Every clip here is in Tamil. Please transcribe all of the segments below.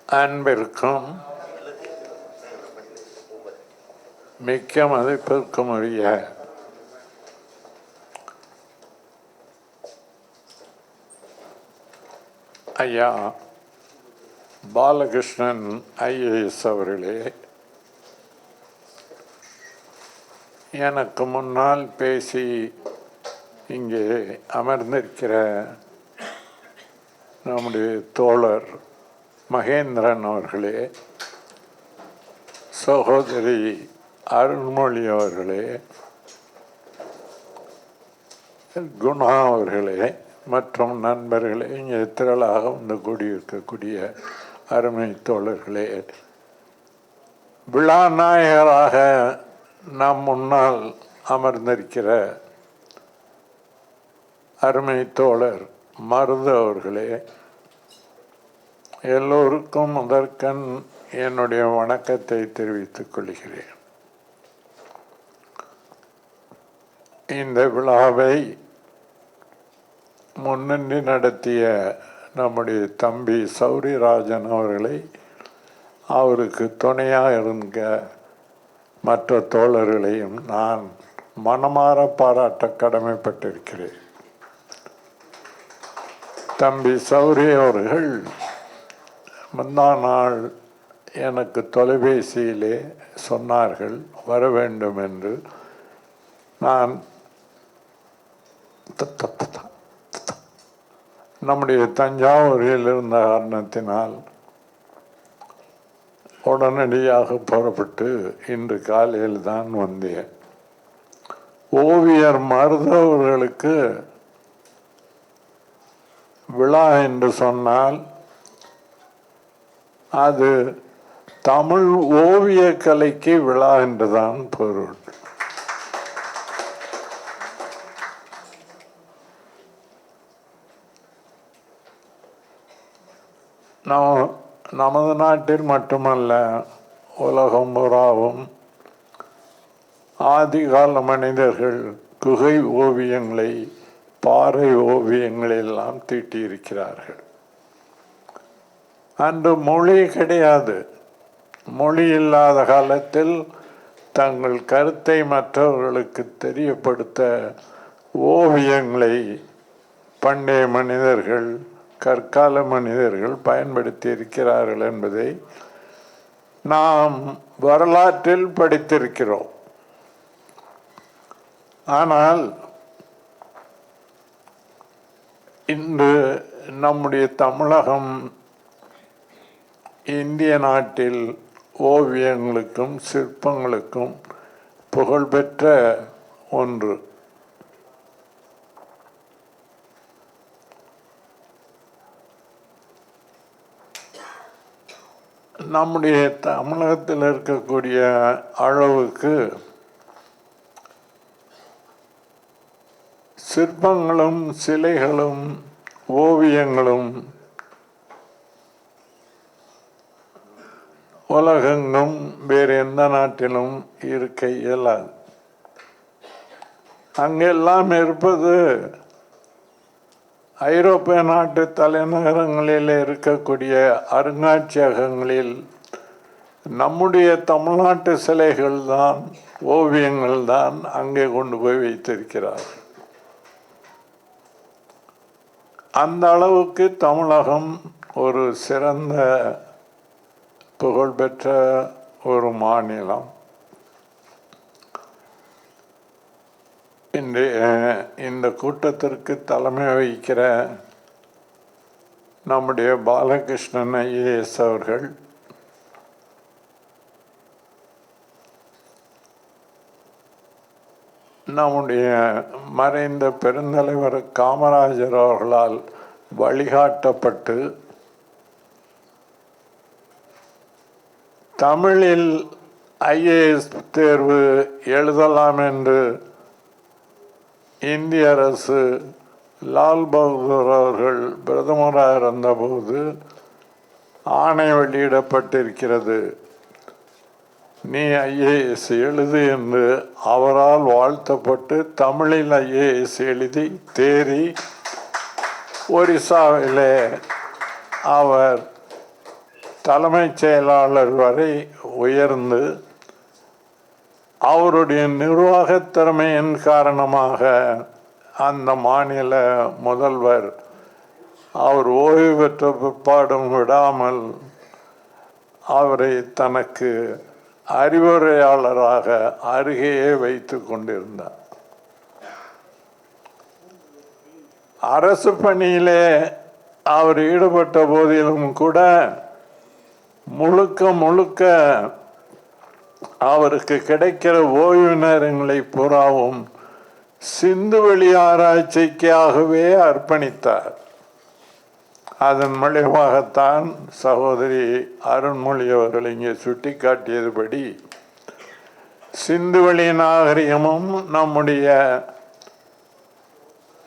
அன்பிற்கும் மிக்க மதிப்பிற்கும் உரிய ஐயா பாலகிருஷ்ணன் ஐஏஎஸ் அவர்களே, எனக்கு முன்னால் பேசி இங்கே அமர்ந்திருக்கிற நம்முடைய தோழர் மகேந்திரன் அவர்களே, சகோதரி அருள்மொழி அவர்களே, குணா அவர்களே மற்றும் நண்பர்களே, இங்கே திரளாக வந்து கூடியிருக்கக்கூடிய அருமை தோழர்களே, விழா நாயகராக நம் முன்னால் அமர்ந்திருக்கிற அருமை தோழர் மருது அவர்களே, எல்லோருக்கும் முதற்கண் என்னுடைய வணக்கத்தை தெரிவித்துக் கொள்கிறேன். இந்த விழாவை முன்னின்று நடத்திய நம்முடைய தம்பி சௌரிராஜன் அவர்களை, அவருக்கு துணையாக இருந்த மற்ற தோழர்களையும் நான் மனமாற பாராட்ட கடமைப்பட்டிருக்கிறேன். தம்பி சௌரி அவர்கள் முந்தா நாள் எனக்கு தொலைபேசியிலே சொன்னார்கள் வர வேண்டும் என்று. நான் நம்முடைய தஞ்சாவூரில் இருந்த காரணத்தினால் உடனடியாக புறப்பட்டு இன்று காலையில் தான் வந்தேன். ஓவியர் மருதவர்களுக்கு விழா என்று சொன்னால் அது தமிழ் ஓவிய கலைக்கு விழா என்றுதான் பொருள். நமது நாட்டில் மட்டுமல்ல, உலகம் பூராவும் ஆதிகால மனிதர்கள் குகை ஓவியங்களை, பாறை ஓவியங்களை எல்லாம் தீட்டியிருக்கிறார்கள். அன்று மொழி கிடையாது. மொழி இல்லாத காலத்தில் தங்கள் கருத்தை மற்றவர்களுக்கு தெரியப்படுத்த ஓவியங்களை பண்டைய மனிதர்கள், கற்கால மனிதர்கள் பயன்படுத்தி இருக்கிறார்கள் என்பதை நாம் வரலாற்றில் படித்திருக்கிறோம். ஆனால் இன்று நம்முடைய தமிழகம் இந்திய நாட்டில் ஓவியங்களுக்கும் சிற்பங்களுக்கும் புகழ்பெற்ற ஒன்று. நம்முடைய தமிழகத்தில் இருக்கக்கூடிய அளவுக்கு சிற்பங்களும் சிலைகளும் ஓவியங்களும் உலகெங்கும் வேறு எந்த நாட்டிலும் இருக்க இயலாது. அங்கெல்லாம் இருப்பது ஐரோப்பிய நாட்டு தலைநகரங்களில் இருக்கக்கூடிய அருங்காட்சியகங்களில் நம்முடைய தமிழ்நாட்டு சிலைகள் தான், ஓவியங்கள் தான் அங்கே கொண்டு போய் வைத்திருக்கிறார்கள். அந்த அளவுக்கு தமிழகம் ஒரு சிறந்த புகழ்பெற்ற ஒரு மாநிலம். இந்த கூட்டத்திற்கு தலைமை வகிக்கிற நம்முடைய பாலகிருஷ்ணன் ஐஏஎஸ் அவர்கள், நம்முடைய மறைந்த பெருந்தலைவர் காமராஜர் அவர்களால் வழிகாட்டப்பட்டு தமிழில் ஐஏஎஸ் தேர்வு எழுதலாம் என்று இந்திய அரசு லால் பகதூர் அவர்கள் பிரதமராக இருந்தபோது ஆணை வெளியிடப்பட்டிருக்கிறது. நீ ஐஏஎஸ் எழுது என்று அவரால் வாழ்த்தப்பட்டு தமிழில் ஐஏஎஸ் எழுதி தேறி ஒரிசாவிலே அவர் தலைமைச் செயலாளர் வரை உயர்ந்து அவருடைய நிர்வாகத் திறமையின் காரணமாக அந்த மாநில முதல்வர் அவர் ஓய்வு பெற்ற பிற்பாடும் விடாமல் அவரை தனக்கு அறிவுரையாளராக அருகேயே வைத்து கொண்டிருந்தார். அரசு பணியிலே அவர் ஈடுபட்ட போதிலும் கூட முழுக்க அவருக்கு கிடைக்கிற ஓய்வு நேரங்களை பூராவும் சிந்துவெளி ஆராய்ச்சிக்காகவே அர்ப்பணித்தார். அதன் மூலமாகத்தான் சகோதரி அருண்மொழி அவர்கள் இங்கே சுட்டி காட்டியதுபடி சிந்துவெளி நாகரிகமும் நம்முடைய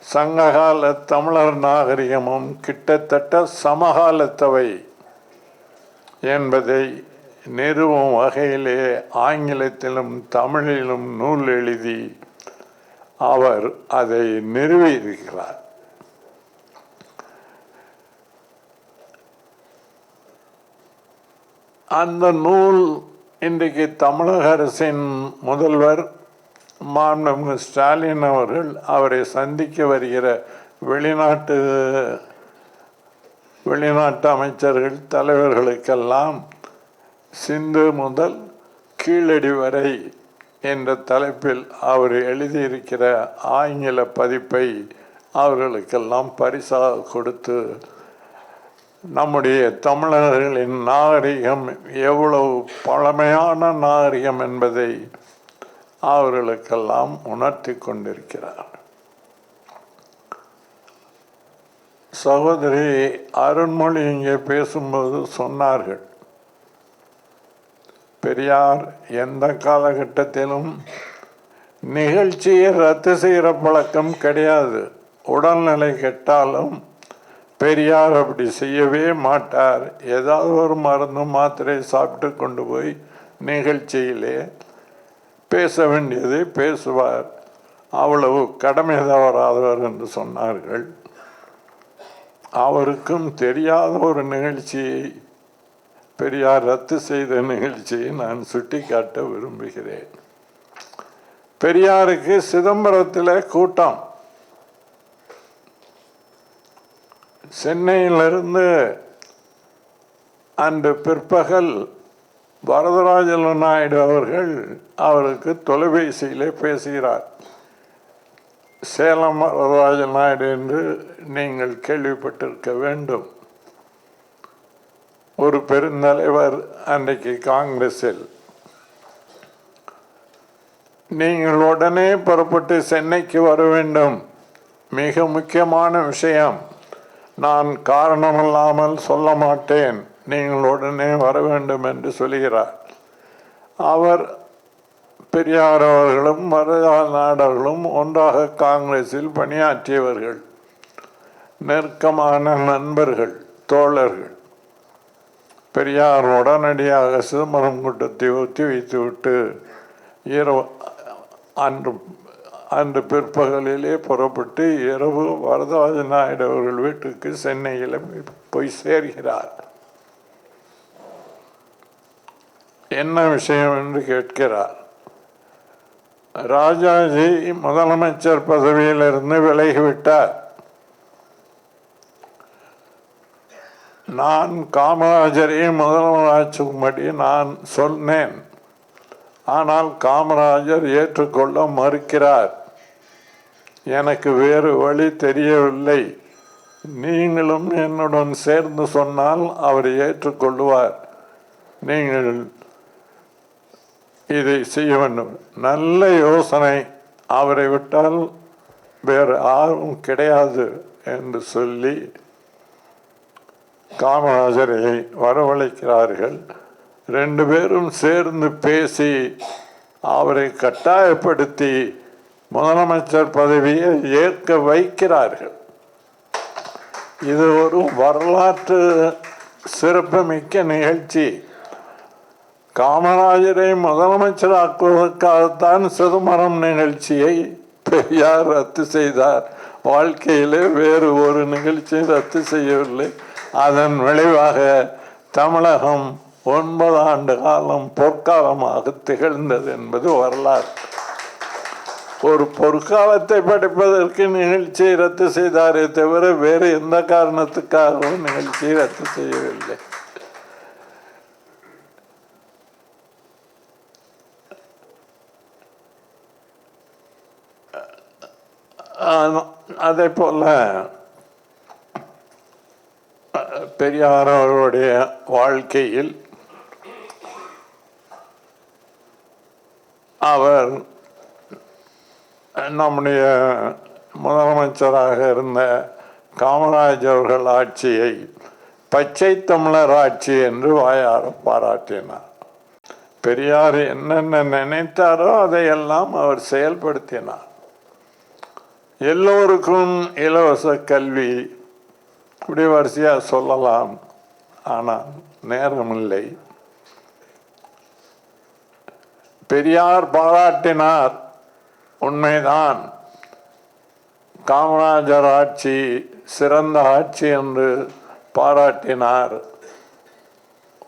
சங்ககால தமிழர் நாகரிகமும் கிட்டத்தட்ட சமகாலத்தவை என்பதை நிறுவும் வகையிலே ஆங்கிலத்திலும் தமிழிலும் நூல் எழுதி அவர் அதை நிறுவியிருக்கிறார். அந்த நூல் இன்றைக்கு தமிழக அரசின் முதல்வர் மாண்புமிகு ஸ்டாலின் அவர்கள் அவரை சந்திக்க வருகிற வெளிநாட்டு அமைச்சர்கள் தலைவர்களுக்கெல்லாம் சிந்து முதல் கீழடி வரை என்ற தலைப்பில் அவர் எழுதியிருக்கிற ஆங்கில பதிப்பை அவர்களுக்கெல்லாம் பரிசாக கொடுத்து நம்முடைய தமிழர்களின் நாகரிகம் எவ்வளவு பழமையான நாகரிகம் என்பதை அவர்களுக்கெல்லாம் உணர்த்தி கொண்டிருக்கிறார். சகோதரி அருண்மொழி இங்கே பேசும்போது சொன்னார்கள், பெரியார் எந்த காலகட்டத்திலும் நிகழ்ச்சியை ரத்து செய்கிற பழக்கம் கிடையாது. உடல்நிலை கெட்டாலும் பெரியார் அப்படி செய்யவே மாட்டார். ஏதாவது ஒரு மருந்து மாத்திரை சாப்பிட்டு கொண்டு போய் நிகழ்ச்சியிலே பேச வேண்டியதை பேசுவார். அவ்வளவு கடமை தவறாதவர் என்று சொன்னார்கள். அவருக்கும் தெரியாத ஒரு நிகழ்ச்சியை, பெரியார் ரத்து செய்த நிகழ்ச்சியை நான் சுட்டிக்காட்ட விரும்புகிறேன். பெரியாருக்கு சிதம்பரத்தில் கூட்டம். சென்னையிலிருந்து அன்று பிற்பகல் வரதராஜல நாயுடு அவர்கள் அவருக்கு தொலைபேசியிலே பேசுகிறார். சேலம் வரதராஜ நாயுடு என்று நீங்கள் கேள்விப்பட்டிருக்க வேண்டும். ஒரு பெருந்தலைவர் அன்றைக்கு காங்கிரஸில். நீங்கள் உடனே புறப்பட்டு சென்னைக்கு வர வேண்டும், மிக முக்கியமான விஷயம், நான் காரணமில்லாமல் சொல்ல மாட்டேன், நீங்கள் உடனே வர வேண்டும் என்று சொல்கிறார். அவர் பெரியார் அவர்களும் வரதராஜ நாயுடுகளும் ஒன்றாக காங்கிரஸில் பணியாற்றியவர்கள், நெருக்கமான நண்பர்கள், தோழர்கள். பெரியார் உடனடியாக சிதம்பரம் கூட்டத்தை ஒத்தி வைத்துவிட்டு இரவு அன்று பிற்பகலிலே புறப்பட்டு இரவு வரதராஜ நாயுடு அவர்கள் வீட்டுக்கு சென்னையில் போய் சேர்கிறார். என்ன விஷயம் என்று கேட்கிறார். ராஜாஜி முதலமைச்சர் பதவியிலிருந்து விலகிவிட்டார். நான் காமராஜரை முதலமைச்சரும்படி நான் சொன்னேன். ஆனால் காமராஜர் ஏற்றுக்கொள்ள மறுக்கிறார். எனக்கு வேறு வழி தெரியவில்லை. நீங்களும் என்னுடன் சேர்ந்து சொன்னால் அவர் ஏற்றுக்கொள்வார். நீங்கள் இதை செய்ய வேண்டும். நல்ல யோசனை, அவரை விட்டால் வேறு யாரும் கிடையாது என்று சொல்லி காமராஜரை வரவழைக்கிறார்கள். ரெண்டு பேரும் சேர்ந்து பேசி அவரை கட்டாயப்படுத்தி முதலமைச்சர் பதவியை ஏற்க வைக்கிறார்கள். இது ஒரு வரலாற்று சிறப்புமிக்க நிகழ்ச்சி. காமராஜரை முதலமைச்சராக்குவதற்காகத்தான் சிதம்பரம் நிகழ்ச்சியை பெரியார் ரத்து செய்தார். வாழ்க்கையிலே வேறு ஒரு நிகழ்ச்சியை ரத்து செய்யவில்லை. அதன் விளைவாக தமிழகம் 9 ஆண்டு காலம் பொற்காலமாக திகழ்ந்தது என்பது வரலாறு. ஒரு பொற்காலத்தை படிப்பதற்கு நிகழ்ச்சியை ரத்து செய்தாரே தவிர வேறு எந்த காரணத்துக்காகவும் நிகழ்ச்சியை ரத்து செய்யவில்லை. அதே போல பெரியார் அவருடைய வாழ்க்கையில் அவர் நம்முடைய முதலமைச்சராக இருந்த காமராஜ் அவர்கள் ஆட்சியை பச்சை தமிழர் ஆட்சி என்று வாயார பாராட்டினார். பெரியார் என்னென்ன நினைத்தாரோ அதையெல்லாம் அவர் செயல்படுத்தினார். எல்லோருக்கும் இலவச கல்வி, இப்படி வரிசையாக சொல்லலாம், ஆனால் நேரமில்லை. பெரியார் பாராட்டினார், உண்மைதான். காமராஜர் ஆட்சி சிறந்த ஆட்சி என்று பாராட்டினார்.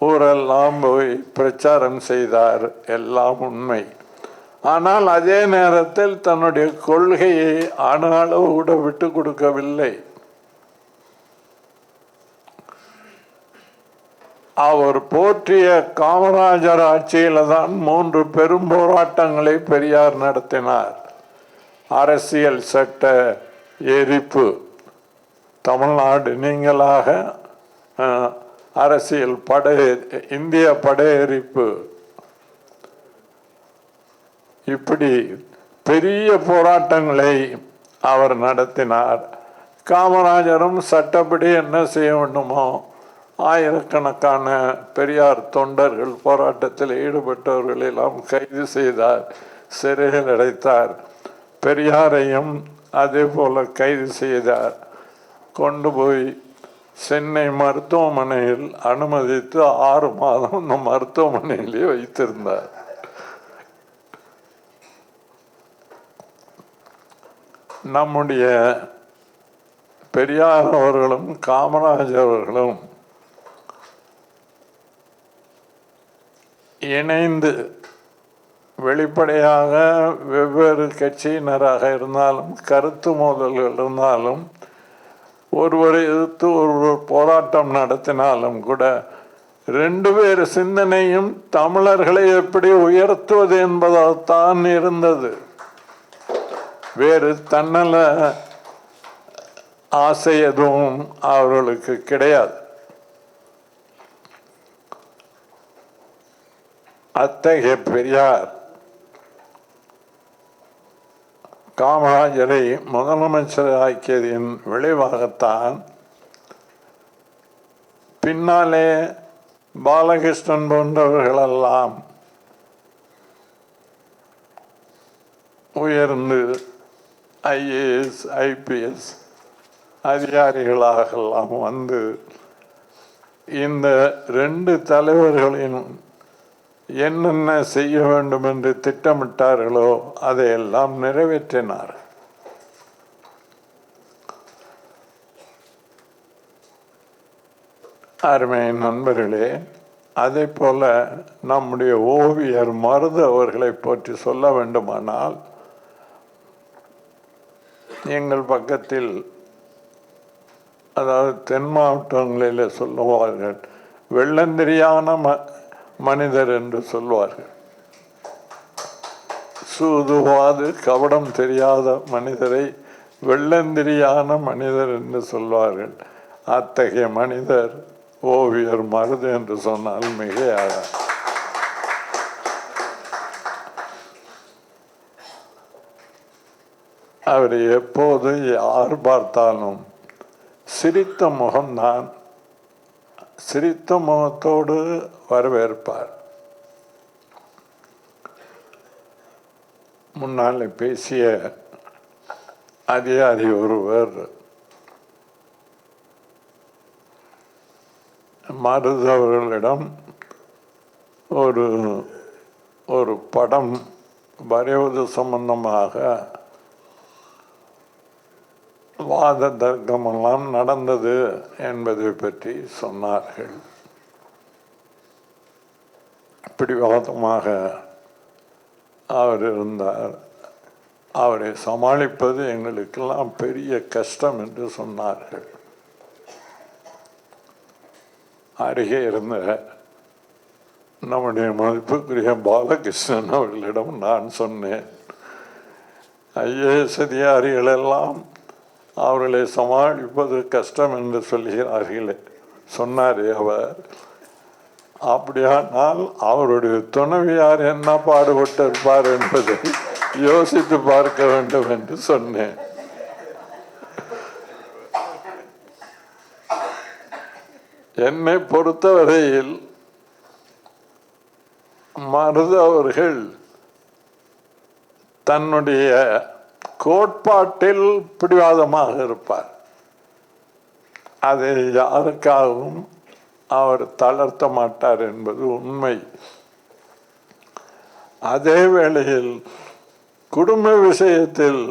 ஊரெல்லாம் போய் பிரச்சாரம் செய்தார், எல்லாம் உண்மை. ஆனால் அதே நேரத்தில் தன்னுடைய கொள்கையை அணு கூட விட்டு கொடுக்கவில்லை. அவர் போற்றிய காமராஜர் ஆட்சியில தான் 3 பெரும் போராட்டங்களை பெரியார் நடத்தினார். அரசியல் சட்ட எரிப்பு, தமிழ்நாடு நீங்களாக அரசியல் இந்திய படையெரிப்பு, இப்படி பெரிய போராட்டங்களை அவர் நடத்தினார். காமராஜரும் சட்டப்படி என்ன செய்ய வேண்டுமோ ஆயிரக்கணக்கான பெரியார் தொண்டர்கள், போராட்டத்தில் ஈடுபட்டவர்கள் எல்லாம் கைது செய்தார், சிறையில் அடைத்தார். பெரியாரையும் அதே போல கைது செய்தார். கொண்டு போய் சென்னை மருத்துவமனையில் அனுமதித்து 6 மாதம் இந்த மருத்துவமனையிலே வைத்திருந்தார். நம்முடைய பெரியார் அவர்களும் காமராஜர் அவர்களும் இணைந்து வெளிப்படையாக வெவ்வேறு கட்சியினராக இருந்தாலும் கருத்து மோதல்கள் இருந்தாலும் ஒருவரை எதிர்த்து ஒருவர் போராட்டம் நடத்தினாலும் கூட 2 பேர் சிந்தனையும் தமிழர்களை எப்படி உயர்த்துவது என்பதால்தான் இருந்தது. வேறு தன்னல ஆசை எதுவும் அவர்களுக்கு கிடையாது. அத்தகைய பெரியார் காமராஜரை முதலமைச்சர் ஆக்கியதின் விளைவாகத்தான் பின்னாலே பாலகிருஷ்ணன் போன்றவர்களெல்லாம் உயர்ந்து IAS IPS அதிகாரிகளாகலாம் வந்து இந்த 2 தலைவர்களின் என்னென்ன செய்ய வேண்டும் என்று திட்டமிட்டார்களோ அதையெல்லாம் நிறைவேற்றினார். அருமை நண்பர்களே, அதே போல நம்முடைய ஓவியர் மருது அவர்களை பற்றி சொல்ல வேண்டுமானால், எங்கள் பக்கத்தில், அதாவது தென் மாவட்டங்களில் சொல்லுவார்கள், வெள்ளந்திரியான மனிதர் என்று சொல்வார்கள். சூதுவாது கபடம் தெரியாத மனிதரை வெள்ளந்திரியான மனிதர் என்று சொல்வார்கள். அத்தகைய மனிதர் ஓவியர் மருது என்று சொன்னால் மிகையாக. அவர் எப்போது யார் பார்த்தாலும் சிரித்த முகம்தான், சிரித்த முகத்தோடு வரவேற்பார். முன்னால் பேசிய அதிகாரி ஒருவர் மருதவர்களிடம் ஒரு படம் வரைவது சம்பந்தமாக வாத தர்க்கமெல்லாம் நடந்தது என்பதை பற்றி சொன்னார்கள். பிடிவாதமாக அவர் இருந்தார். அவரை சமாளிப்பது எங்களுக்கெல்லாம் பெரிய கஷ்டம் என்று சொன்னார்கள். அருகே இருந்த நம்முடைய மதிப்புக்குரிய பாலகிருஷ்ணன் அவர்களிடம் நான் சொன்னேன், ஐஏஎஸ் அதிகாரிகளெல்லாம் அவர்களை சமாளிப்பது கஷ்டம் என்று சொல்கிறார்களே. சொன்னாரே அவர், அப்படியானால் அவருடைய துணைவியார் என்ன பாடுபட்டிருப்பார் என்பதை யோசித்து பார்க்க வேண்டும் என்று சொன்னேன். என்னை பொறுத்தவரையில் மருது அவர்கள் தன்னுடைய கோட்பாட்டில் பிடிவாதமாக இருப்பார். அதை யாருக்காகவும் அவர் தளர்த்த மாட்டார் என்பது உண்மை. அதே வேளையில் குடும்ப விஷயத்தில்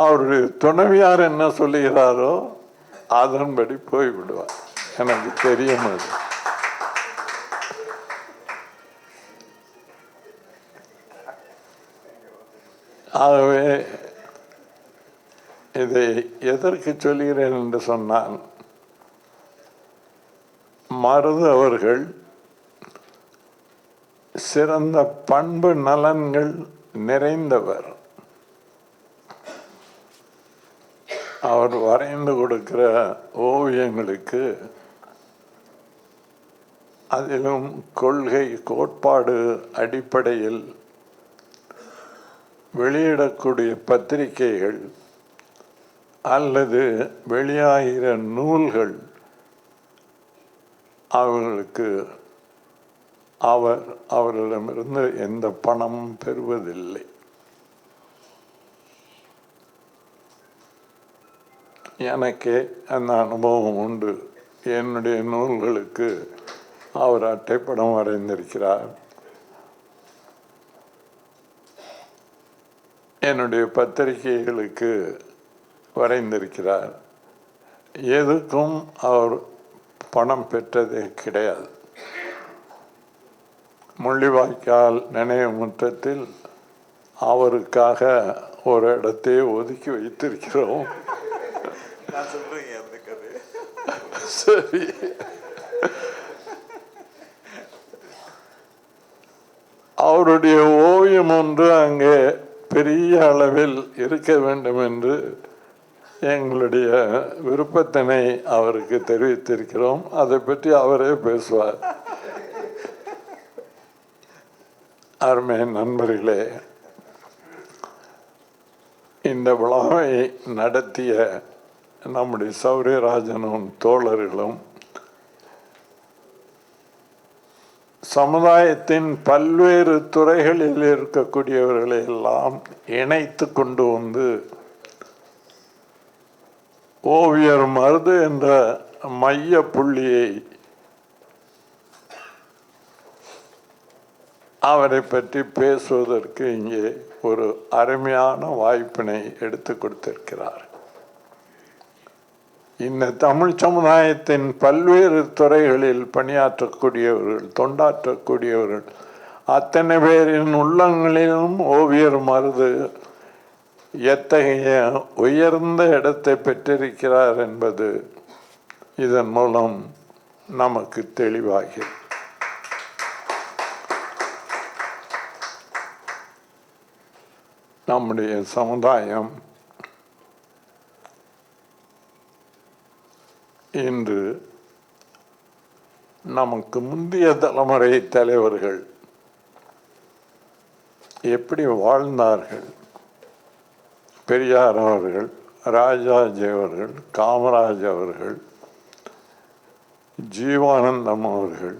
அவருடைய துணைவியார் என்ன சொல்லுகிறாரோ அதன்படி போய்விடுவார். எனக்கு தெரியும் அது. ஆகவே இதை எதற்கு சொல்கிறேன் என்று சொன்னால், மருது அவர்கள் சிறந்த பண்பு நலன்கள் நிறைந்தவர். அவர் வரைந்து கொடுக்கிற ஓவியங்களுக்கு அதிலும் கொள்கை கோட்பாடு அடிப்படையில் வெளியிடக்கூடிய பத்திரிகைகள் அல்லது வெளியாகிற நூல்கள் அவர்களுக்கு அவர்களிடமிருந்து எந்த பணமும் பெறுவதில்லை. எனக்கே அந்த அனுபவம் உண்டு. என்னுடைய நூல்களுக்கு அவர் அட்டைப்படம் வரைந்திருக்கிறார். என்னுடைய பத்திரிகைகளுக்கு வரைந்திருக்கிறார். எதுக்கும் அவர் பணம் பெற்றதே கிடையாது. முள்ளிவாய்க்கால் நினைவு முற்றத்தில் அவருக்காக ஒரு இடத்தை ஒதுக்கி வைத்திருக்கிறோம். சரி, அவருடைய ஓவியம் ஒன்று அங்கே பெரிய அளவில் இருக்க வேண்டும் என்று எங்களுடைய விருப்பத்தினை அவருக்கு தெரிவித்திருக்கிறோம். அதை பற்றி அவரே பேசுவார். அருமை நண்பர்களே, இந்த விழாவை நடத்திய நம்முடைய சௌரியராஜனும் தோழர்களும் சமுதாயத்தின் பல்வேறு துறைகளில் இருக்கக்கூடியவர்களை எல்லாம் இணைத்து கொண்டு வந்து ஓவியர் மருது என்ற மைய புள்ளியை அவரை பற்றி பேசுவதற்கு இங்கே ஒரு அருமையான வாய்ப்பினை எடுத்து கொடுத்திருக்கிறார். இந்த தமிழ் சமுதாயத்தின் பல்வேறு துறைகளில் பணியாற்றக்கூடியவர்கள், தொண்டாற்றக்கூடியவர்கள் அத்தனை பேரின் உள்ளங்களிலும் ஓவியர் மருது எத்தகைய உயர்ந்த இடத்தை பெற்றிருக்கிறார் என்பது இதன் மூலம் நமக்கு தெளிவாகிறது. நம்முடைய சமுதாயம் இன்று நமக்கு முந்தைய தலைமுறை தலைவர்கள் எப்படி வாழ்ந்தார்கள், பெரியார் அவர்கள், ராஜாஜி அவர்கள், காமராஜ் அவர்கள், ஜீவானந்தம் அவர்கள்,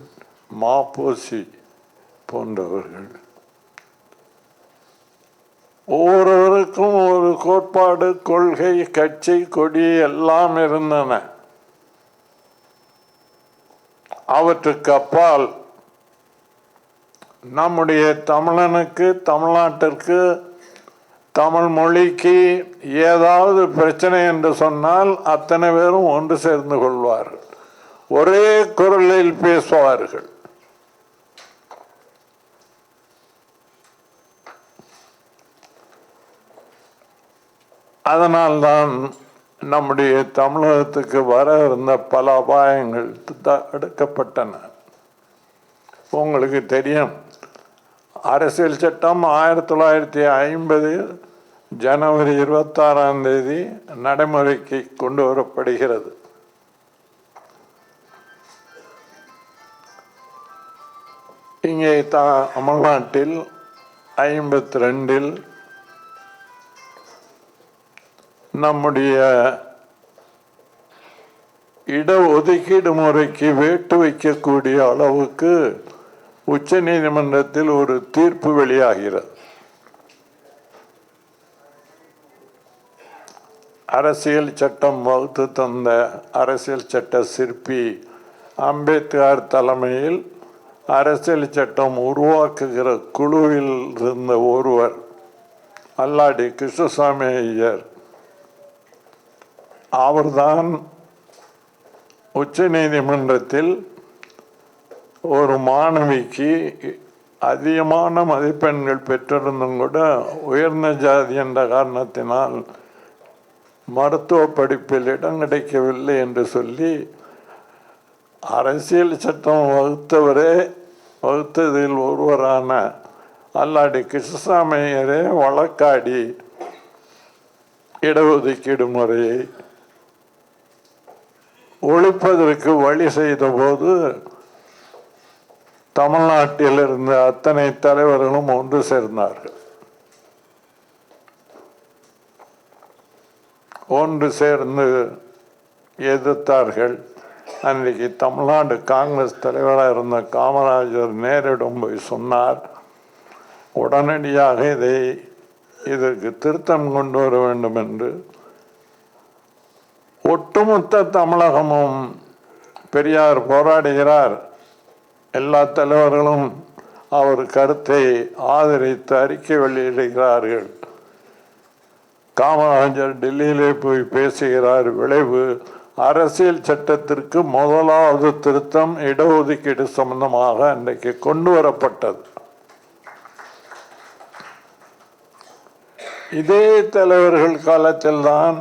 மாப்போசி போன்றவர்கள், ஒவ்வொருவருக்கும் ஒரு கோட்பாடு, கொள்கை, கட்சி, கொடி எல்லாம் இருந்தன. அவற்றுக்கு அப்பால் நம்முடைய தமிழனுக்கு, தமிழ்நாட்டிற்கு, தமிழ் மொழிக்கு ஏதாவது பிரச்சனை என்று சொன்னால் அத்தனை பேரும் ஒன்று சேர்ந்து கொள்வார்கள், ஒரே குரலில் பேசுவார்கள். அதனால்தான் நம்முடைய தமிழகத்துக்கு வர இருந்த பல அபாயங்கள் தடுக்கப்பட்டன. உங்களுக்கு தெரியும், அரசியல் சட்டம் 1950 ஜனவரி 26 நடைமுறைக்கு கொண்டு வரப்படுகிறது. இங்கே தமிழ்நாட்டில் 52 நம்முடைய இடஒதுக்கீடு முறைக்கு வேட்டு வைக்கக்கூடிய அளவுக்கு உச்ச நீதிமன்றத்தில் ஒரு தீர்ப்பு வெளியாகிறது. அரசியல் சட்டம் வகுத்து தந்த அரசியல் சட்ட சிற்பி அம்பேத்கர் தலைமையில் அரசியல் சட்டம் உருவாக்குகிற குழுவில் இருந்த ஒருவர் அல்லாடி கிருஷ்ணசாமி ஐயர், அவர்தான் உச்ச நீதிமன்றத்தில் ஒரு மாணவிக்கு அதிகமான மதிப்பெண்கள் பெற்றிருந்தும் கூட உயர்ந்த ஜாதி என்ற காரணத்தினால் மருத்துவ படிப்பில் இடம் கிடைக்கவில்லை என்று சொல்லி அரசியல் சட்டம் வகுத்ததில் ஒருவரான அல்லாடி கிருஷ்ணசாமி ஐயரே வழக்காடி இடஒதுக்கீடு முறையை ஒழிப்பதற்கு வழி செய்த போது தமிழ்நாட்டில் இருந்த அத்தனை தலைவர்களும் ஒன்று சேர்ந்தார்கள். ஒன்று சேர்ந்து எதிர்த்தார்கள். அன்றைக்கு தமிழ்நாடு காங்கிரஸ் தலைவராக இருந்த காமராஜர் நேரிடம் போய் சொன்னார், உடனடியாக இதற்கு திருத்தம் கொண்டு வர வேண்டும் என்று. ஒட்டுமொத்த தமிழகமும் பெரியார் போராடுகிறார், எல்லா தலைவர்களும் அவர் கருத்தை ஆதரித்து அறிக்கை வெளியிடுகிறார்கள். காமராஜர் டெல்லியிலே போய் பேசுகிறார். விளைவு அரசியல் சட்டத்திற்கு முதலாவது திருத்தம் இடஒதுக்கீடு சம்பந்தமாக அன்றைக்கு கொண்டு வரப்பட்டது. இதே தலைவர்கள் காலத்தில்தான்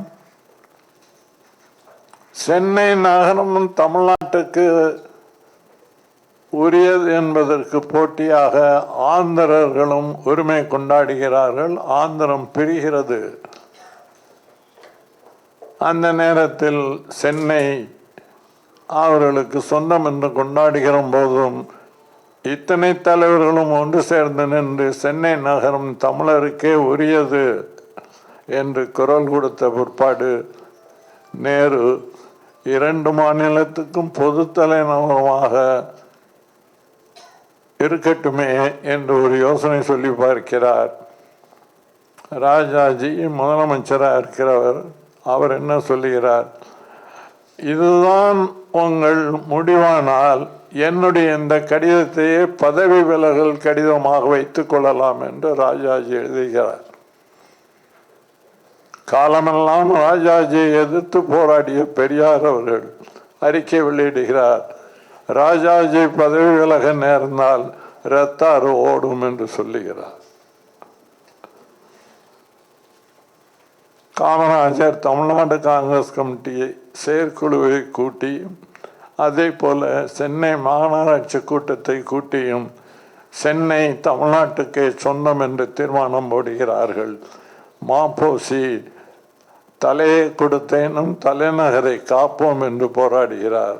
சென்னை நகரம் தமிழ்நாட்டுக்கு உரியது என்பதற்கு போட்டியாக ஆந்திரர்களும் உரிமை கொண்டாடுகிறார்கள். ஆந்திரம் பிரிகிறது. அந்த நேரத்தில் சென்னை அவர்களுக்கு சொந்தம் என்று கொண்டாடுகிற போதும் இத்தனை தலைவர்களும் ஒன்று சேர்ந்து நின்று சென்னை நகரம் தமிழருக்கே உரியது என்று குரல் கொடுத்த பிற்பாடு நேரு 2 மாநிலத்துக்கும் பொது தலைநகரமாக இருக்கட்டுமே என்று ஒரு யோசனை சொல்லி பார்க்கிறார். ராஜாஜி முதலமைச்சராக இருக்கிறவர், அவர் என்ன சொல்லுகிறார், இதுதான் உங்கள் முடிவானால் என்னுடைய இந்த கடிதத்தையே பதவி விலகல் கடிதமாக வைத்துக் கொள்ளலாம் என்று ராஜாஜி எழுதுகிறார். காலமெல்லாம் ராஜாஜியை எதிர்த்து போராடிய பெரியார் அவர்கள் அறிக்கை வெளியிடுகிறார், ராஜாஜி பதவி விலக நேர்ந்தால் இரத்தாறு ஓடும் என்று சொல்லுகிறார். காமராஜர் தமிழ்நாடு காங்கிரஸ் கமிட்டியை செயற்குழுவை கூட்டியும் அதே போல சென்னை மாநகராட்சி கூட்டத்தை கூட்டியும் சென்னை தமிழ்நாட்டுக்கே சொந்தம் என்று தீர்மானம் போடுகிறார்கள். மாப்போசி தலையை கொடுத்தேனும் தலைநகரை காப்போம் என்று போராடுகிறார்.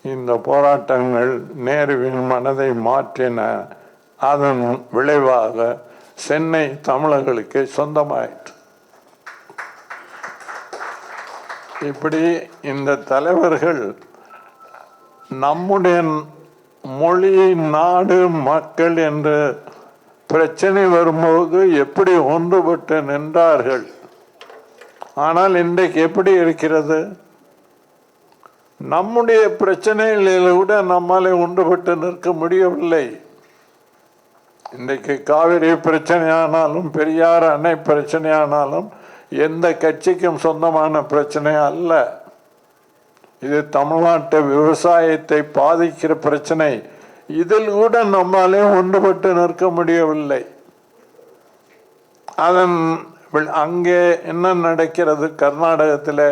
இந்த போராட்டங்கள் நேருவின் மனதை மாற்றின. அதன் விளைவாக சென்னை தமிழர்களுக்கு சொந்தமாயிற்று. இப்படி இந்த தலைவர்கள் நம்முடைய மொழி, நாடு, மக்கள் என்று பிரச்சனை வரும்போது எப்படி ஒன்றுபட்டு நின்றார்கள். ஆனால் இன்றைக்கு எப்படி இருக்கிறது? நம்முடைய பிரச்சனைகளில் கூட நம்மாலே ஒன்றுபட்டு நிற்க முடியவில்லை. இன்றைக்கு காவிரி பிரச்சனையானாலும் பெரியார் அணை பிரச்சனையானாலும் எந்த கட்சிக்கும் சொந்தமான பிரச்சனை அல்ல. இது தமிழ்நாட்டு விவசாயத்தை பாதிக்கிற பிரச்சனை. இதில் கூட நம்மாலே ஒன்றுபட்டு நிற்க முடியவில்லை. அதன் அங்கே என்ன நடக்கிறது? கர்நாடகத்தில்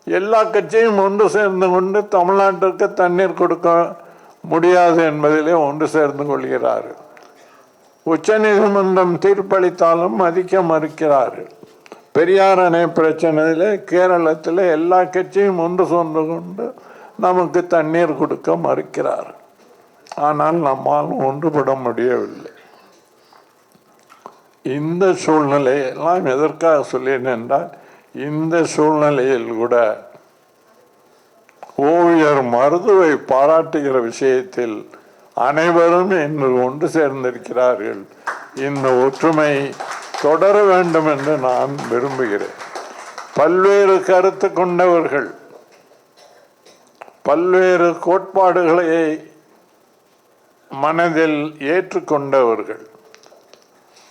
எல்லா கட்சியும் ஒன்று சேர்ந்து கொண்டு தமிழ்நாட்டிற்கு தண்ணீர் கொடுக்க முடியாது என்பதிலே ஒன்று சேர்ந்து கொள்கிறார்கள். உச்ச நீதிமன்றம் தீர்ப்பளித்தாலும் மதிக்க மறுக்கிறார்கள். பெரியார் அணை பிரச்சனையில் கேரளத்தில் எல்லா கட்சியும் ஒன்று சேர்ந்து கொண்டு நமக்கு தண்ணீர் கொடுக்க மறுக்கிறார்கள். ஆனால் நம்மால் ஒன்றுபட முடியவில்லை. இந்த சூழ்நிலையெல்லாம் எதற்காக சொல்லினேன் என்றால், இந்த சூழ்நிலையில் கூட ஓவியர் மருதுவை பாராட்டுகிற விஷயத்தில் அனைவரும் இன்று ஒன்று சேர்ந்திருக்கிறார்கள். இந்த ஒற்றுமை தொடர வேண்டும் என்று நான் விரும்புகிறேன். பல்வேறு கருத்து கொண்டவர்கள், பல்வேறு கோட்பாடுகளை மனதில் ஏற்றுக்கொண்டவர்கள்,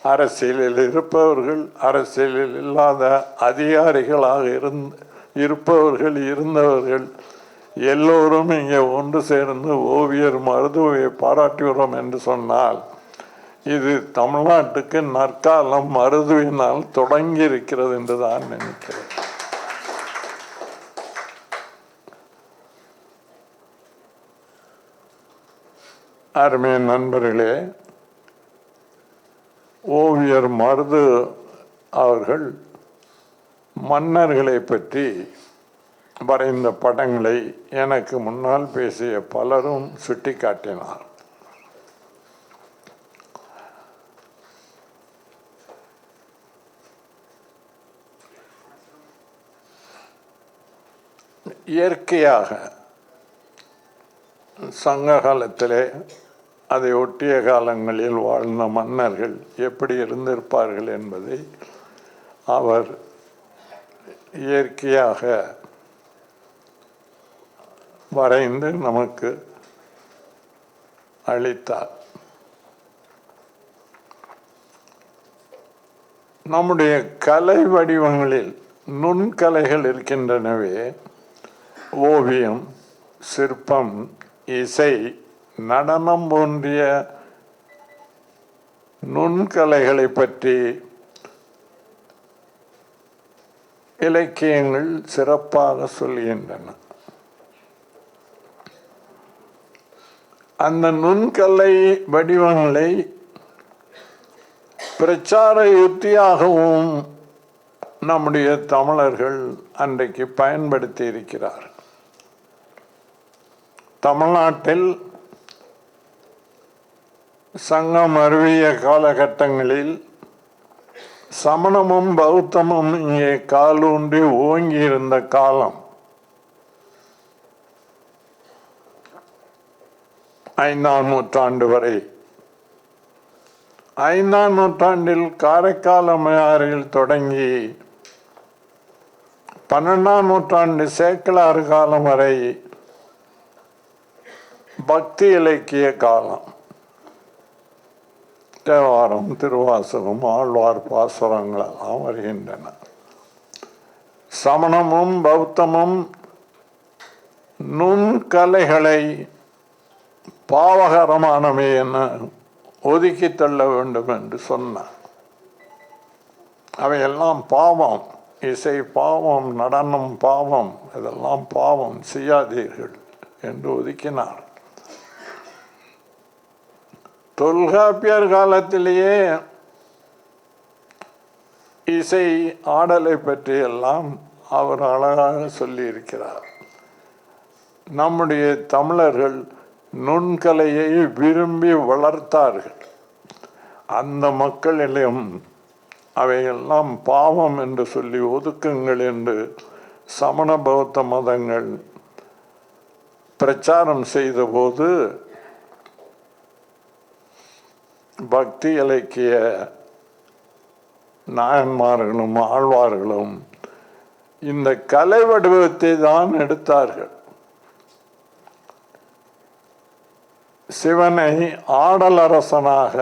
அரசியலில் இருப்பவர்கள், அரசியலில் இல்லாத அதிகாரிகளாக இருந்தவர்கள் எல்லோரும் இங்கே ஒன்று சேர்ந்து ஓவியர் மருதுவை பாராட்டுகிறோம் என்று சொன்னால், இது தமிழ்நாட்டுக்கு நற்காலம் மருதுவினால் தொடங்கி இருக்கிறது என்று தான் நினைக்கிறேன். அருமை நண்பர்களே, ஓவியர் மருது அவர்கள் மன்னர்களை பற்றி வரைந்த படங்களை எனக்கு முன்னால் பேசிய பலரும் சுட்டிக்காட்டினார். இயற்கையாக சங்க காலத்திலே அதை ஒட்டிய காலங்களில் வாழ்ந்த மன்னர்கள் எப்படி இருந்திருப்பார்கள் என்பதை அவர் இயற்கையாக வரைந்து நமக்கு அளித்தார். நம்முடைய கலை வடிவங்களில் நுண்கலைகள் இருக்கின்றனவே, ஓவியம், சிற்பம், இசை, நடனம் போன்றிய நுண்கலைகளை பற்றி இலக்கியங்கள் சிறப்பாக சொல்கின்றன. அந்த நுண்கலை வடிவங்களை பிரச்சார யுத்தியாகவும் நம்முடைய தமிழர்கள் அன்றைக்கு பயன்படுத்தி இருக்கிறார். தமிழ்நாட்டில் சங்கம் அருவிய காலகட்டங்களில் சமணமும் பௌத்தமும் இங்கே காலூன்றி ஓங்கி இருந்த காலம். 5ஆம் நூற்றாண்டு வரை. 5ஆம் நூற்றாண்டில் காரைக்கால் அம்மையாரில் தொடங்கி 12ஆம் நூற்றாண்டு சேக்கிழார் காலம் வரை பக்தி இலக்கிய காலம். தேவாரம், திருவாசகம், ஆழ்வார் பாசுரங்கள் எல்லாம் வருகின்றன. சமணமும் பௌத்தமும் நுண்கலைகளை பாவகரமானவை என ஒதுக்கி தள்ள வேண்டும் என்று சொன்னார். அவையெல்லாம் பாவம், இசை பாவம், நடனம் பாவம், இதெல்லாம் பாவம், செய்யாதீர்கள் என்று ஒதுக்கினார். தொல்காப்பியர் காலத்திலேயே இசை ஆடலை பற்றி எல்லாம் அவர் அழகாக சொல்லியிருக்கிறார். நம்முடைய தமிழர்கள் நுண்கலையை விரும்பி வளர்த்தார்கள். அந்த மக்களிலும் அவையெல்லாம் பாவம் என்று சொல்லி ஒதுக்குங்கள் என்று சமண பௌத்த மதங்கள் பிரச்சாரம் செய்தபோது பக்தி இலக்கிய நாயன்மார்களும் ஆழ்வார்களும் இந்த கலை வடிவத்தை தான் எடுத்தார்கள். சிவனை ஆடலரசனாக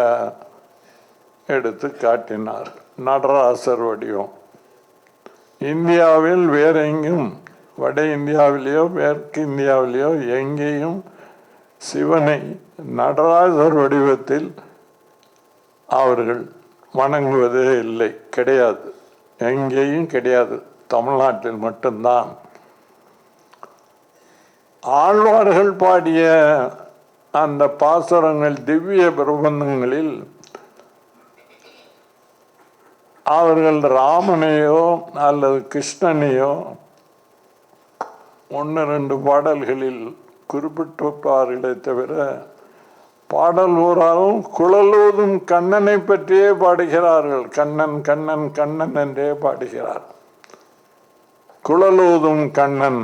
எடுத்து காட்டினார். நடராசர் வடிவம் இந்தியாவில் வேற எங்கும், வட இந்தியாவிலேயோ மேற்கு இந்தியாவிலேயோ எங்கேயும் சிவனை நடராசர் வடிவத்தில் அவர்கள் வணங்குவதே இல்லை, கிடையாது, எங்கேயும் கிடையாது, தமிழ்நாட்டில் மட்டும்தான். ஆழ்வார்கள் பாடிய அந்த பாசுரங்கள், திவ்ய பிரபந்தங்களில் அவர்கள் ராமனையோ அல்லது கிருஷ்ணனையோ ஒன்று ரெண்டு பாடல்களில் குறிப்பிட்டிருப்பார்களே தவிர, பாடல் ஊராலும் குழலூதும் கண்ணனை பற்றியே பாடுகிறார்கள். கண்ணன் கண்ணன் கண்ணன் என்றே பாடுகிறார். குழலூதும் கண்ணன்.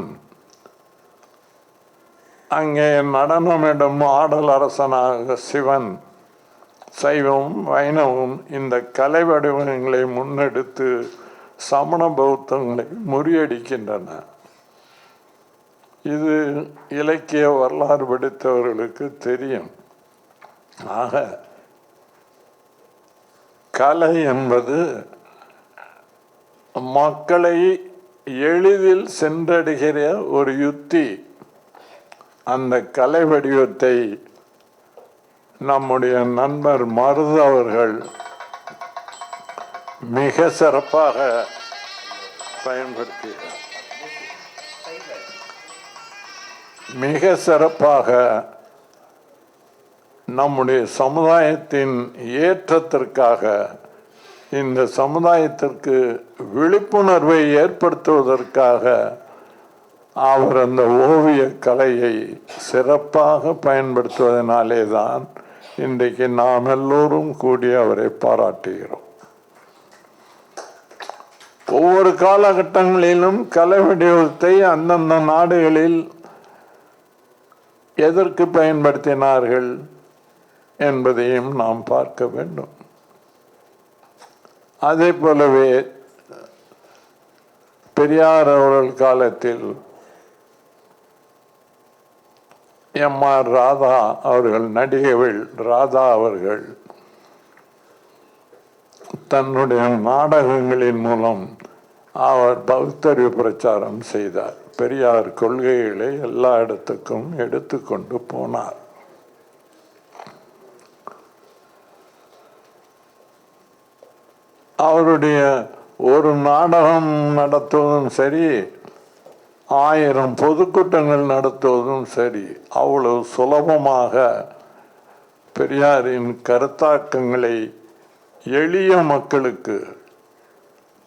அங்கே நடனமிடும் ஆடல் அரசனாக சிவன். சைவம் வைணவம் இந்த கலை வடிவங்களை முன்னெடுத்து சமண பௌத்தங்களை முறியடிக்கின்றன. இது இலக்கிய வரலாறு படித்தவர்களுக்கு தெரியும். ஆக கலை என்பது மக்களை எளிதில் சென்றடைகிற ஒரு யுத்தி. அந்த கலை வடிவத்தை நம்முடைய நண்பர் மருது அவர்கள் மிக சிறப்பாக பயன்படுத்துகிறார். மிக சிறப்பாக நம்முடைய சமுதாயத்தின் ஏற்றத்திற்காக, இந்த சமுதாயத்திற்கு விழிப்புணர்வை ஏற்படுத்துவதற்காக அவர் அந்த ஓவிய கலையை சிறப்பாக பயன்படுத்துவதனாலே தான் இன்றைக்கு நாம் எல்லோரும் கூடி அவரை பாராட்டுகிறோம். ஒவ்வொரு காலகட்டங்களிலும் கலை வடிவத்தை அந்தந்த நாடுகளில் எதற்கு பயன்படுத்தினார்கள் என்பதையும் நாம் பார்க்க வேண்டும். அதே போலவே பெரியார் அவர்கள் காலத்தில் எம்.ஆர். ராதா அவர்கள், நடிகை ராதா அவர்கள் தன்னுடைய நாடகங்களின் மூலம் அவர் பௌத்தறிவு பிரச்சாரம் செய்தார். பெரியார் கொள்கைகளை எல்லா இடத்துக்கும் எடுத்துக்கொண்டு போனார். அவருடைய ஒரு நாடகம் நடத்துவதும் சரி, 1000 பொதுக்கூட்டங்கள் நடத்துவதும் சரி, அவ்வளவு சுலபமாக பெரியாரின் கருத்தாக்கங்களை எளிய மக்களுக்கு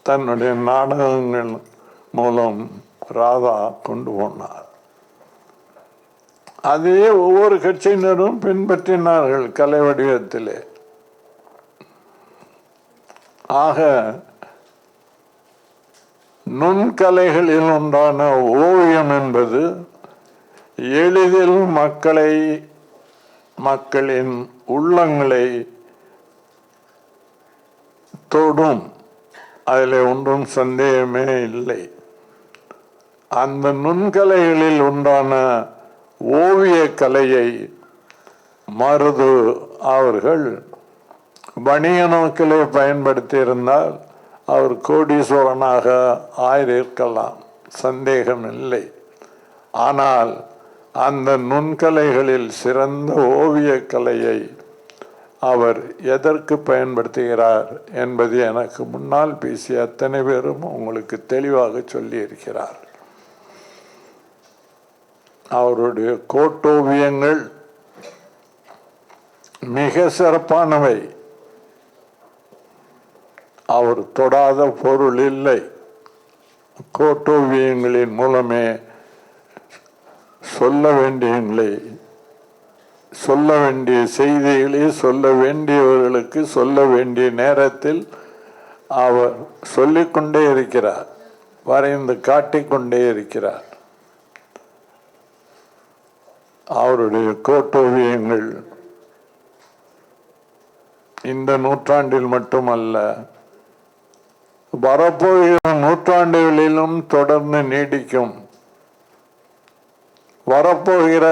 தன்னுடைய நாடகங்கள் மூலம் ராதா கொண்டு போனார். அதே ஒவ்வொரு கட்சியினரும் பின்பற்றினார்கள் கலை வடிவத்திலே. ஆக நுண்கலைகளில் ஒன்றான ஓவியம் என்பது எளிதில் மக்களின் உள்ளங்களை தொடும். அதில் ஒன்றும் சந்தேகமே இல்லை. அந்த நுண்கலைகளில் ஒன்றான ஓவிய கலையை மருது அவர்கள் வணிக நோக்கிலே பயன்படுத்தி இருந்தால் அவர் கோடீஸ்வரனாக ஆயிருக்கலாம், சந்தேகம் இல்லை. ஆனால் அந்த நுண்கலைகளில் சிறந்த ஓவிய கலையை அவர் எதற்கு பயன்படுத்துகிறார் என்பது எனக்கு முன்னால் பேசிய அத்தனை பேரும் உங்களுக்கு தெளிவாக சொல்லியிருக்கிறார். அவருடைய கோட்டோவியங்கள் மிக சிறப்பானவை. அவர் தொடாத பொருள் இல்லை. கோட்டோவியங்களின் மூலமே சொல்ல வேண்டிய செய்திகளை சொல்ல வேண்டியவர்களுக்கு சொல்ல வேண்டிய நேரத்தில் அவர் சொல்லிக்கொண்டே இருக்கிறார், வரைந்து காட்டிக்கொண்டே இருக்கிறார். அவருடைய கோட்டோவியங்கள் இந்த நூற்றாண்டில் மட்டுமல்ல, வரப்போகிற நூற்றாண்டுகளிலும் தொடர்ந்து நீடிக்கும். வரப்போகிற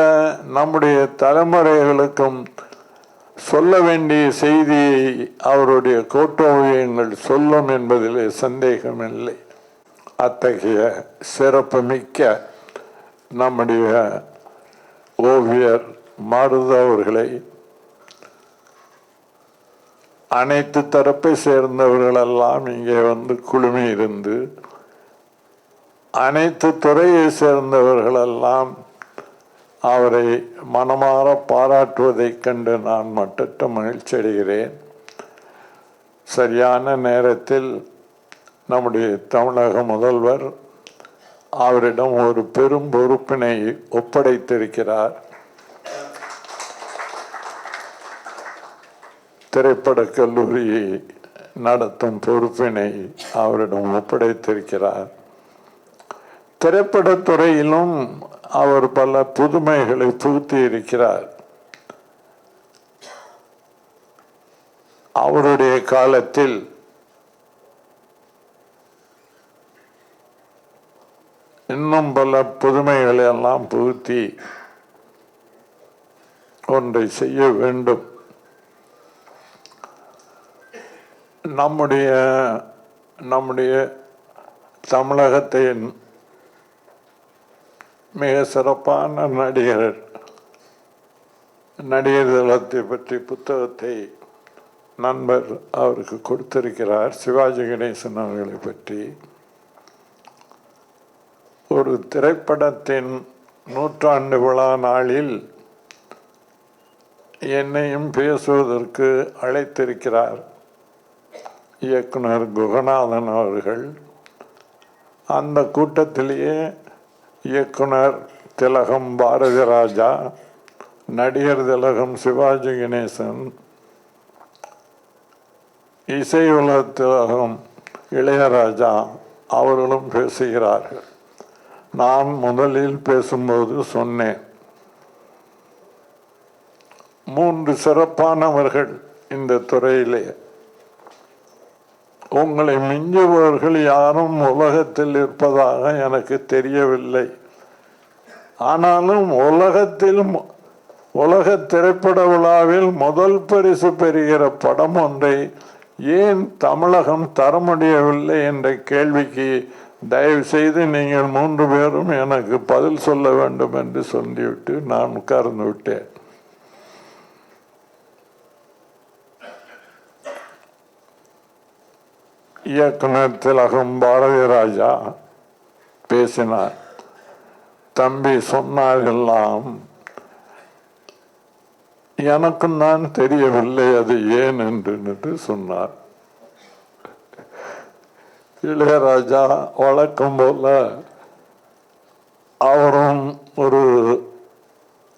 நம்முடைய தலைமுறைகளுக்கும் சொல்ல வேண்டிய செய்தியை அவருடைய கோட்டோவியங்கள் சொல்லும் என்பதிலே சந்தேகமில்லை. அத்தகைய சிறப்புமிக்க நம்முடைய ஓவியர் மருது அவர்களை அனைத்து தரப்பை சேர்ந்தவர்களெல்லாம் இங்கே வந்து குழுமி இருந்து அனைத்து துறையை சேர்ந்தவர்களெல்லாம் அவரை மனமாற பாராட்டுவதைக் கண்டு நான் மட்டற்ற மகிழ்ச்சி அடைகிறேன். சரியான நேரத்தில் நம்முடைய தமிழக முதல்வர் அவரிடம் ஒரு பெரும் பொறுப்பினை ஒப்படைத்திருக்கிறார். திரைப்படக் கல்லூரியை நடத்தும் பொறுப்பினை அவரிடம் ஒப்படைத்திருக்கிறார். திரைப்படத்துறையிலும் அவர் பல புதுமைகளை புகுத்தி இருக்கிறார். அவருடைய காலத்தில் இன்னும் பல புதுமைகளை எல்லாம் புகுத்தி ஒன்றை செய்ய வேண்டும். நம்முடைய தமிழகத்தின் மிக சிறப்பான நடிகர் தளத்தை பற்றி புத்தகத்தை நண்பர் அவருக்கு கொடுத்திருக்கிறார். சிவாஜி கணேசன் அவர்களை பற்றி ஒரு திரைப்படத்தின் 100ஆண்டு விழா நாளில் என்னையும் பேசுவதற்கு அழைத்திருக்கிறார் இயக்குனர் குகநாதன் அவர்கள். அந்த கூட்டத்திலேயே இயக்குனர் திலகம் பாரதி ராஜா, நடிகர் திலகம் சிவாஜி கணேசன், இசை உலக திலகம் இளையராஜா அவர்களும் பேசுகிறார்கள். நான் முதலில் பேசும்போது சொன்னேன், 3 சிறப்பானவர்கள் இந்த துறையிலே, உங்களை மிஞ்சுபவர்கள் யாரும் உலகத்தில் இருப்பதாக எனக்கு தெரியவில்லை. ஆனாலும் உலக திரைப்பட விழாவில் முதல் பரிசு பெறுகிற படம் ஒன்றை ஏன் தமிழகம் தர முடியவில்லை என்ற கேள்விக்கு தயவு செய்து நீங்கள் 3 பேரும் எனக்கு பதில் சொல்ல வேண்டும் என்று சொல்லிவிட்டு நான் உட்கார்ந்து விட்டேன். இயக்குனர் திலகம் பாரதி ராஜா பேசினார். தம்பி சொன்னார்களெல்லாம் எனக்கும் தான் தெரியவில்லை அது ஏன் என்று சொன்னார். இளையராஜா வழக்கம் போல அவரும்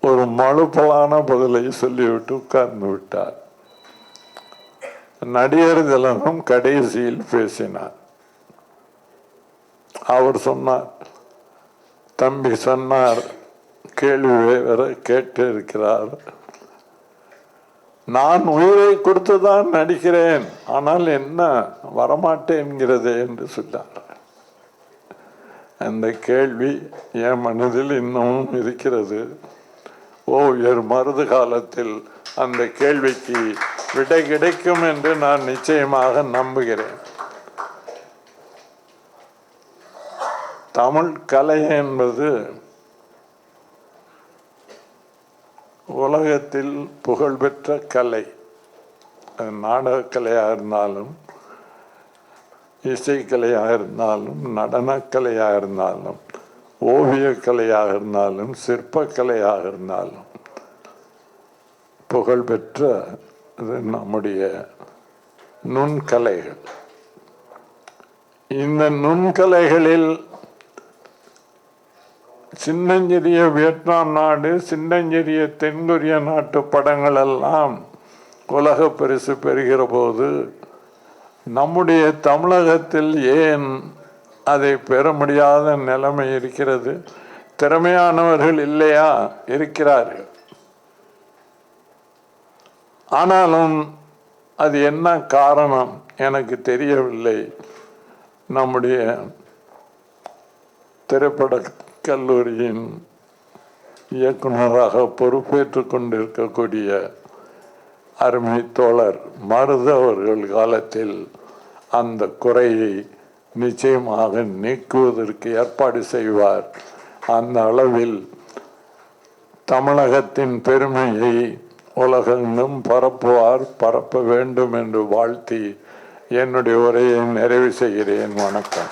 ஒரு மழுப்பலான பதிலை சொல்லிவிட்டு உட்கார்ந்து விட்டார். நடிகர் திலகம் கடைசியில் பேசினார். அவர் சொன்னார், தம்பி சொன்னார், கேள்வி வேற கேட்டு இருக்கிறார், நான் உயிரை கொடுத்துதான் நடிக்கிறேன், ஆனால் என்ன வரமாட்டேன்கிறது என்று சொன்னார். அந்த கேள்வி என் மனதில் இன்னமும் இருக்கிறது. ஓர் மருது காலத்தில் அந்த கேள்விக்கு விடை கிடைக்கும் என்று நான் நிச்சயமாக நம்புகிறேன். தமிழ் கலை என்பது உலகத்தில் புகழ்பெற்ற கலை. நாடகக் கலையாக இருந்தாலும், இசைக்கலையாக இருந்தாலும், நடனக்கலையாக இருந்தாலும், ஓவியக்கலையாக இருந்தாலும், சிற்பக்கலையாக இருந்தாலும் புகழ்பெற்ற நம்முடைய நுண்கலைகள். இந்த நுண்கலைகளில் சின்னஞ்சிறிய வியட்நாம் நாடு, சின்னஞ்சிறிய தென்கொரிய நாட்டு படங்கள் எல்லாம் உலக பரிசு பெறுகிற போது நம்முடைய தமிழகத்தில் ஏன் அதை பெற முடியாத நிலைமை இருக்கிறது? திறமையானவர்கள் இல்லையா? இருக்கிறார்கள். ஆனாலும் அது என்ன காரணம் எனக்கு தெரியவில்லை. நம்முடைய திரைப்பட கல்லூரியின் இயக்குநராக பொறுப்பேற்றுக் கொண்டிருக்கக்கூடிய அருமை தோழர் மருது அவர்கள் காலத்தில் அந்த குறையை நிச்சயமாக நீக்குவதற்கு ஏற்பாடு செய்வார். அந்த அளவில் தமிழகத்தின் பெருமையை உலகெங்கும் பரப்புவார், பரப்ப வேண்டும் என்று வாழ்த்தி என்னுடைய உரையை நிறைவு செய்கிறேன். வணக்கம்.